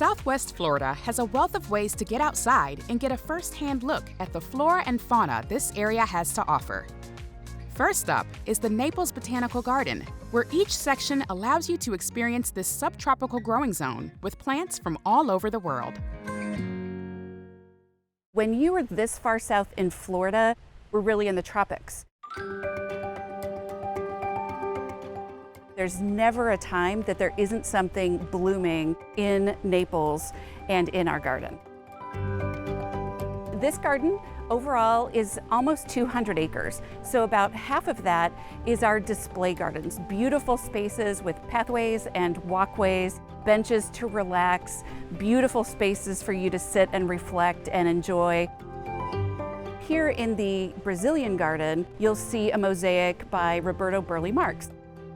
Southwest Florida has a wealth of ways to get outside and get a first-hand look at the flora and fauna this area has to offer. First up is the Naples Botanical Garden, where each section allows you to experience this subtropical growing zone with plants from all over the world. When you are this far south in Florida, we're really in the tropics. There's never a time that there isn't something blooming in Naples and in our garden. This garden overall is almost 200 acres. So about half of that is our display gardens, beautiful spaces with pathways and walkways, benches to relax, beautiful spaces for you to sit and reflect and enjoy. Here in the Brazilian garden, you'll see a mosaic by Roberto Burle Marx.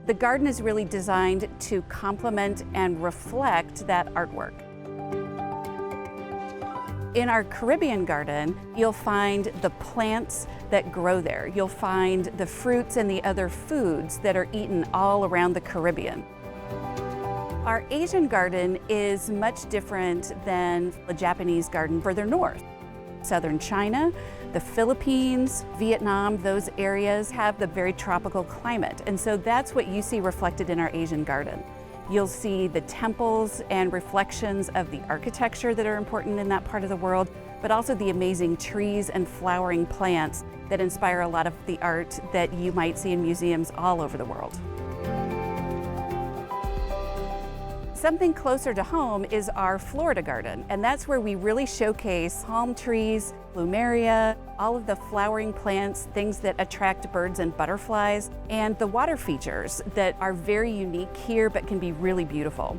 The garden is really designed to complement and reflect that artwork. In our Caribbean garden, you'll find the plants that grow there. You'll find the fruits and the other foods that are eaten all around the Caribbean. Our Asian garden is much different than the Japanese garden further north. Southern China, the Philippines, Vietnam, those areas have the very tropical climate. And so that's what you see reflected in our Asian garden. You'll see the temples and reflections of the architecture that are important in that part of the world, but also the amazing trees and flowering plants that inspire a lot of the art that you might see in museums all over the world. Something closer to home is our Florida garden, and that's where we really showcase palm trees, plumeria, all of the flowering plants, things that attract birds and butterflies, and the water features that are very unique here but can be really beautiful.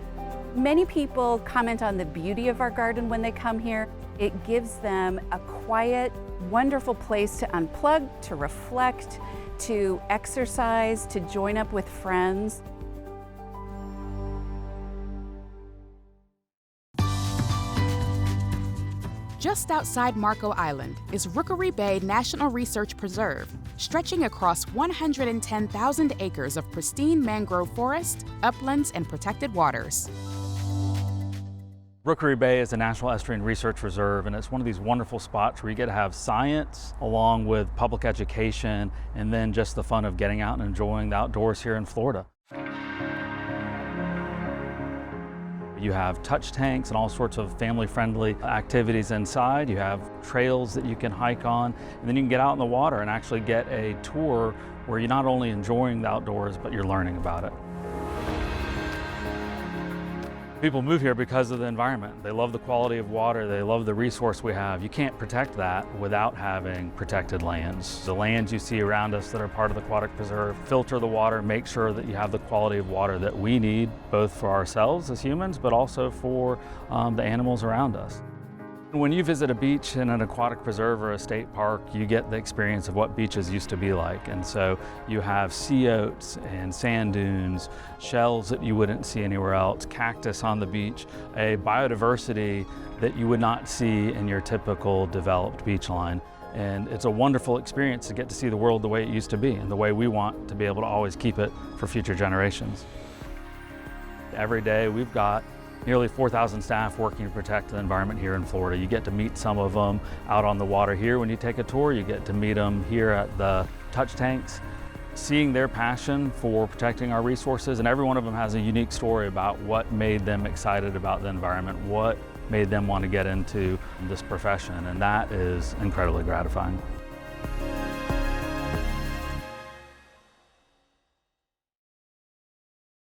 Many people comment on the beauty of our garden when they come here. It gives them a quiet, wonderful place to unplug, to reflect, to exercise, to join up with friends. Just outside Marco Island is Rookery Bay National Research Preserve, stretching across 110,000 acres of pristine mangrove forest, uplands, and protected waters. Rookery Bay is a National Estuarine Research Reserve, and it's one of these wonderful spots where you get to have science along with public education and then just the fun of getting out and enjoying the outdoors here in Florida. You have touch tanks and all sorts of family-friendly activities inside. You have trails that you can hike on, and then you can get out in the water and actually get a tour where you're not only enjoying the outdoors, but you're learning about it. People move here because of the environment. They love the quality of water. They love the resource we have. You can't protect that without having protected lands. The lands you see around us that are part of the aquatic preserve filter the water, make sure that you have the quality of water that we need, both for ourselves as humans, but also for the animals around us. When you visit a beach in an aquatic preserve or a state park, you get the experience of what beaches used to be like. And so you have sea oats and sand dunes, shells that you wouldn't see anywhere else, cactus on the beach, a biodiversity that you would not see in your typical developed beach line. And it's a wonderful experience to get to see the world the way it used to be and the way we want to be able to always keep it for future generations. Every day we've got nearly 4,000 staff working to protect the environment here in Florida. You get to meet some of them out on the water here when you take a tour. You get to meet them here at the touch tanks. Seeing their passion for protecting our resources, and every one of them has a unique story about what made them excited about the environment, what made them want to get into this profession, and that is incredibly gratifying.